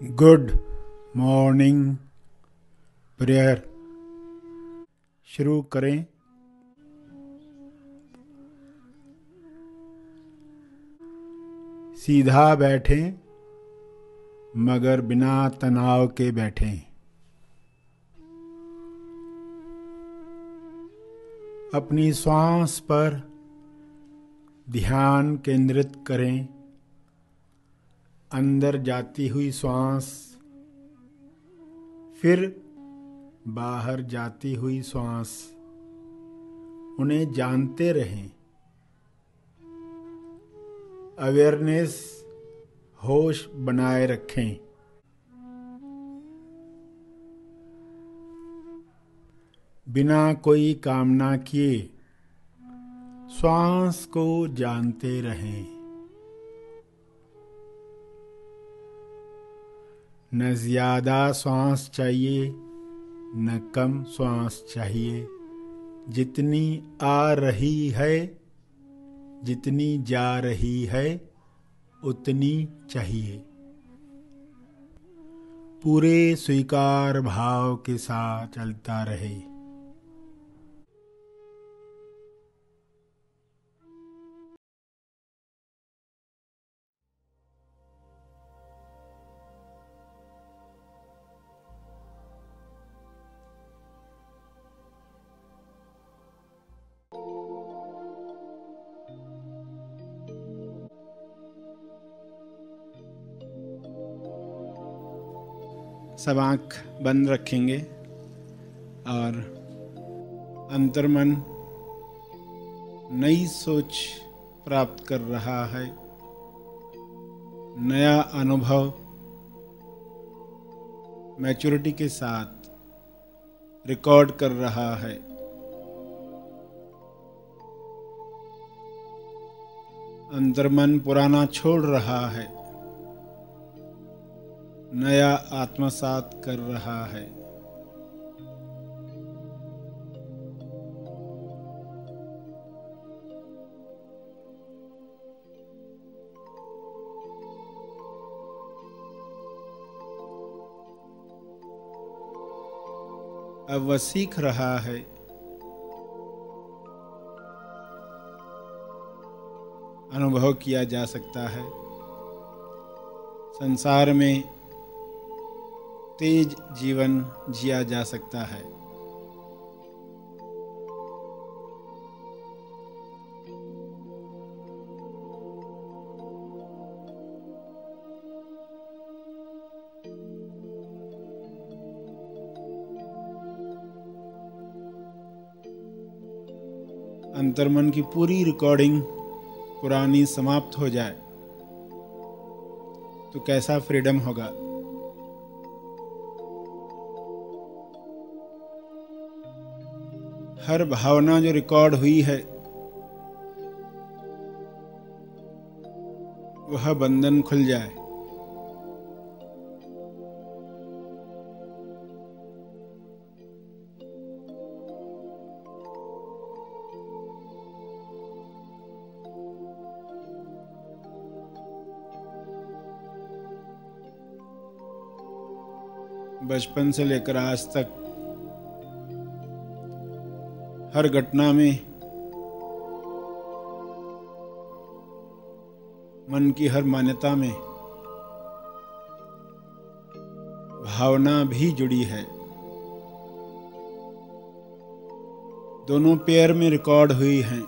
Good morning prayer शुरू करें। सीधा बैठें मगर बिना तनाव के बैठें। अपनी श्वास पर ध्यान केंद्रित करें। अंदर जाती हुई श्वास, फिर बाहर जाती हुई श्वास, उन्हें जानते रहें। अवेयरनेस, होश बनाए रखें। बिना कोई कामना किए श्वास को जानते रहें। न ज्यादा श्वास चाहिए न कम श्वास चाहिए। जितनी आ रही है, जितनी जा रही है, उतनी चाहिए। पूरे स्वीकार भाव के साथ चलता रहे। सब आँख बंद रखेंगे और अंतर्मन नई सोच प्राप्त कर रहा है। नया अनुभव मैच्योरिटी के साथ रिकॉर्ड कर रहा है। अंतर्मन पुराना छोड़ रहा है, नया आत्मसात कर रहा है। अब वह सीख रहा है। अनुभव किया जा सकता है संसार में तेज जीवन जिया जा सकता है। अंतर्मन की पूरी रिकॉर्डिंग पुरानी समाप्त हो जाए तो कैसा फ्रीडम होगा। हर भावना जो रिकॉर्ड हुई है वह बंधन खुल जाए। बचपन से लेकर आज तक हर घटना में मन की हर मान्यता में भावना भी जुड़ी है। दोनों पेयर में रिकॉर्ड हुई हैं।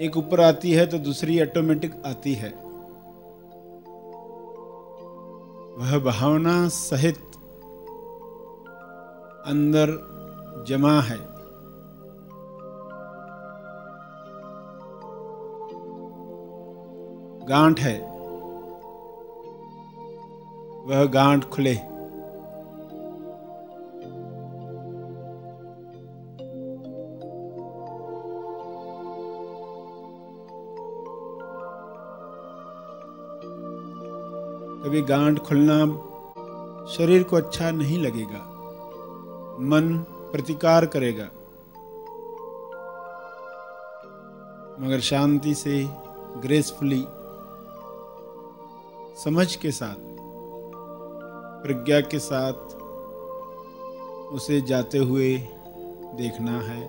एक ऊपर आती है तो दूसरी ऑटोमेटिक आती है। वह भावना सहित अंदर जमा है। गांठ है, वह गांठ खुले। कभी गांठ खुलना शरीर को अच्छा नहीं लगेगा, मन प्रतिकार करेगा। मगर शांति से, ग्रेसफुली, समझ के साथ, प्रज्ञा के साथ उसे जाते हुए देखना है।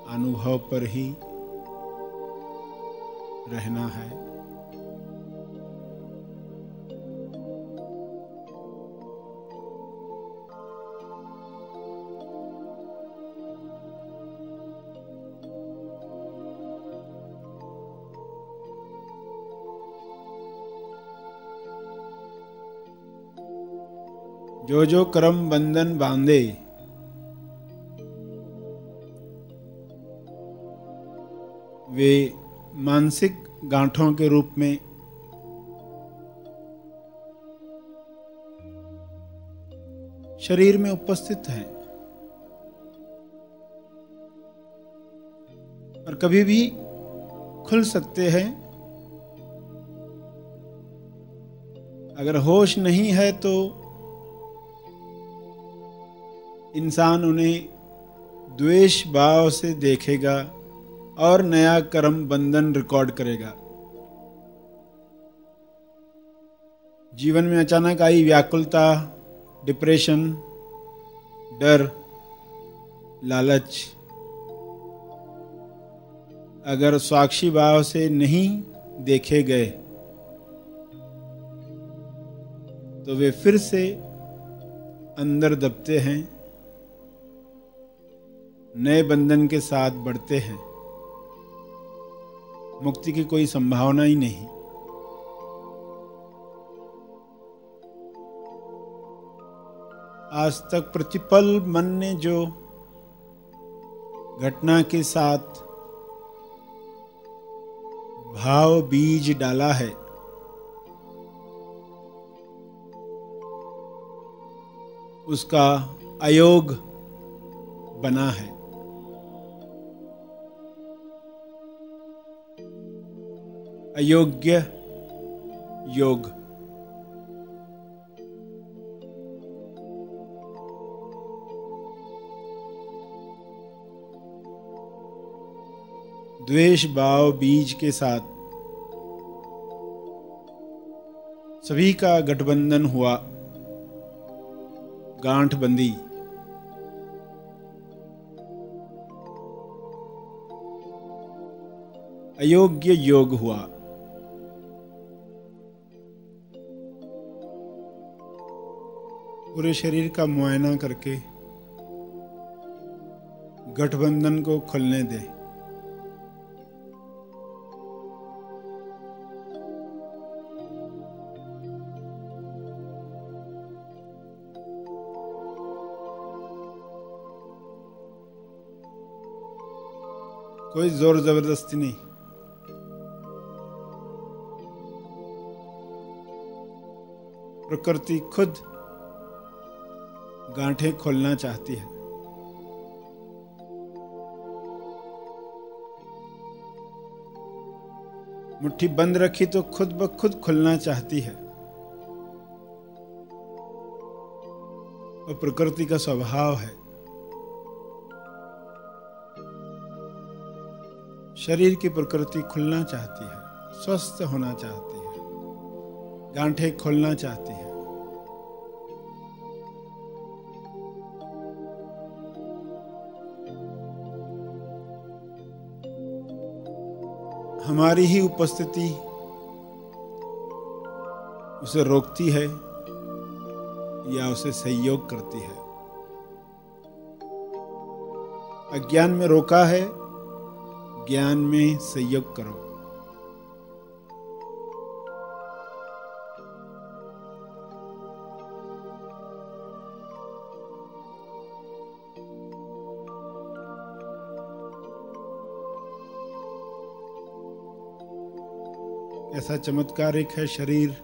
अनुभव पर ही रहना है। जो जो कर्म बंधन बांधे, वे मानसिक गांठों के रूप में शरीर में उपस्थित हैं और कभी भी खुल सकते हैं। अगर होश नहीं है तो इंसान उन्हें द्वेष भाव से देखेगा और नया कर्म बंधन रिकॉर्ड करेगा। जीवन में अचानक आई व्याकुलता, डिप्रेशन, डर, लालच, अगर साक्षी भाव से नहीं देखे गए तो वे फिर से अंदर दबते हैं, नए बंधन के साथ बढ़ते हैं। मुक्ति की कोई संभावना ही नहीं। आज तक प्रतिपल मन ने जो घटना के साथ भाव बीज डाला है, उसका अयोग बना है। अयोग्य योग। द्वेष भाव बीज के साथ सभी का गठबंधन हुआ, गांठ बंदी। अयोग्य योग हुआ। पूरे शरीर का मुआयना करके गठबंधन को खुलने दें। कोई जोर जबरदस्ती नहीं। प्रकृति खुद गांठें खोलना चाहती है। मुट्ठी बंद रखी तो खुद ब खुद खुलना चाहती है। और प्रकृति का स्वभाव है। शरीर की प्रकृति खुलना चाहती है, स्वस्थ होना चाहती है, गांठें खोलना चाहती है। हमारी ही उपस्थिति उसे रोकती है या उसे सहयोग करती है। अज्ञान में रोका है, ज्ञान में सहयोग करो। ऐसा चमत्कारिक है शरीर।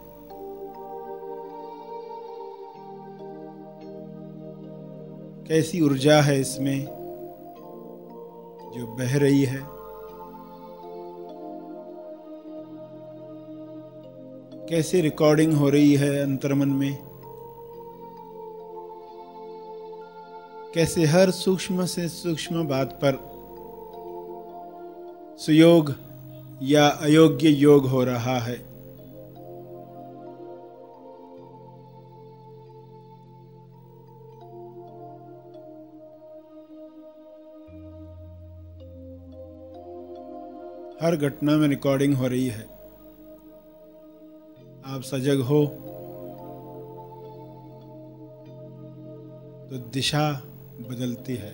कैसी ऊर्जा है इसमें जो बह रही है। कैसी रिकॉर्डिंग हो रही है अंतर्मन में। कैसे हर सूक्ष्म से सूक्ष्म बात पर सुयोग या अयोग्य योग हो रहा है। हर घटना में रिकॉर्डिंग हो रही है। आप सजग हो तो दिशा बदलती है।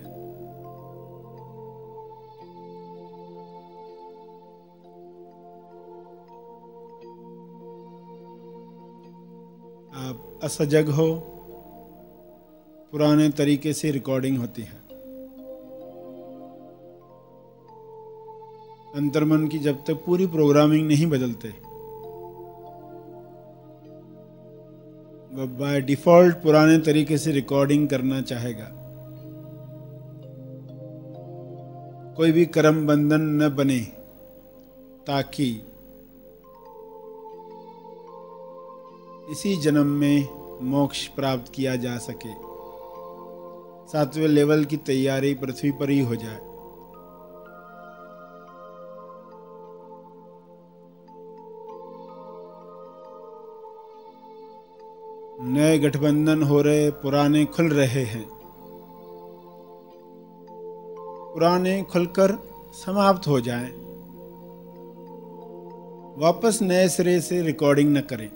आप असजग हो, पुराने तरीके से रिकॉर्डिंग होती है। अंतर्मन की जब तक पूरी प्रोग्रामिंग नहीं बदलते, वह बाय डिफॉल्ट पुराने तरीके से रिकॉर्डिंग करना चाहेगा। कोई भी कर्म बंधन न बने ताकि इसी जन्म में मोक्ष प्राप्त किया जा सके। 7वें लेवल की तैयारी पृथ्वी पर ही हो जाए। नए गठबंधन हो रहे, पुराने खुल रहे हैं। पुराने खुलकर समाप्त हो जाएं। वापस नए सिरे से रिकॉर्डिंग न करें।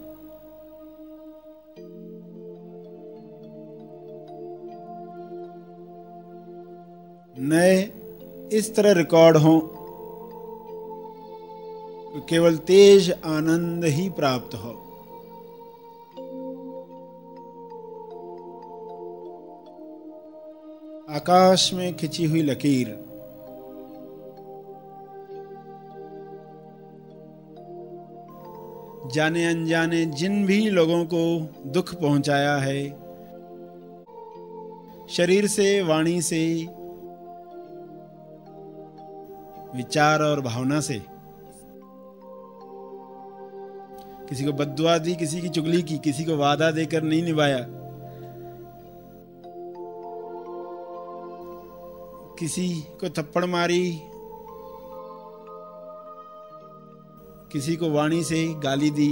नए इस तरह रिकॉर्ड हों कि केवल तेज आनंद ही प्राप्त हो। आकाश में खिंची हुई लकीर जाने अनजाने जिन भी लोगों को दुख पहुंचाया है, शरीर से, वाणी से, विचार और भावना से, किसी को बद्दुआ दी, किसी की चुगली की, किसी को वादा देकर नहीं निभाया, किसी को थप्पड़ मारी, किसी को वाणी से गाली दी,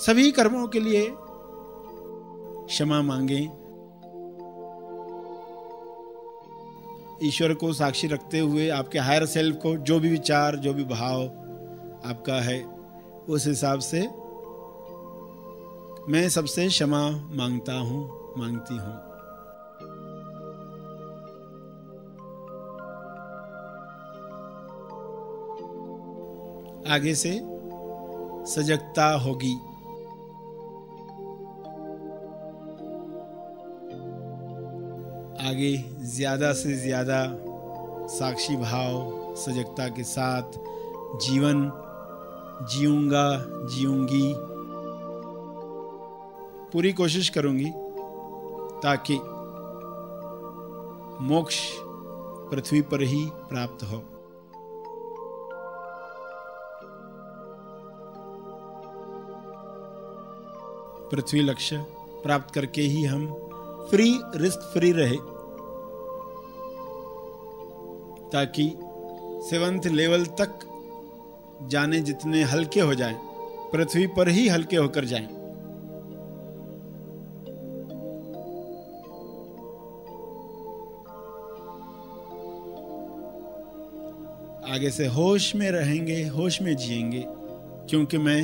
सभी कर्मों के लिए क्षमा मांगे। ईश्वर को साक्षी रखते हुए, आपके हायर सेल्फ को, जो भी विचार, जो भी भाव आपका है, उस हिसाब से मैं सबसे क्षमा मांगता हूं, मांगती हूं। आगे से सजगता होगी। आगे ज्यादा से ज्यादा साक्षी भाव, सजगता के साथ जीवन जीऊंगा, जीऊंगी। पूरी कोशिश करूंगी ताकि मोक्ष पृथ्वी पर ही प्राप्त हो। पृथ्वी लक्ष्य प्राप्त करके ही हम फ्री, रिस्क फ्री रहे, ताकि 7th लेवल तक जाने जितने हल्के हो जाएं, पृथ्वी पर ही हल्के होकर जाएं। आगे से होश में रहेंगे, होश में जिएंगे, क्योंकि मैं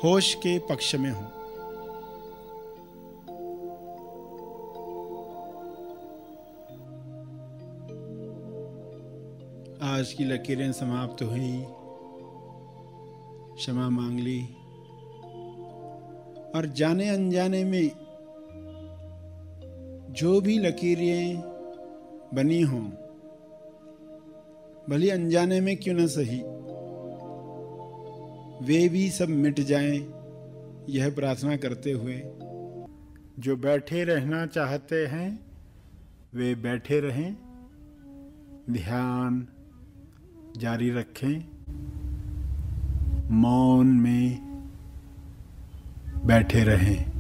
होश के पक्ष में हूं। आज की लकीरें समाप्त हुई, क्षमा मांग ली, और जाने अनजाने में जो भी लकीरें बनी हों, भली अनजाने में क्यों न सही, वे भी सब मिट जाएं, यह प्रार्थना करते हुए जो बैठे रहना चाहते हैं वे बैठे रहें, ध्यान जारी रखें, मौन में बैठे रहें।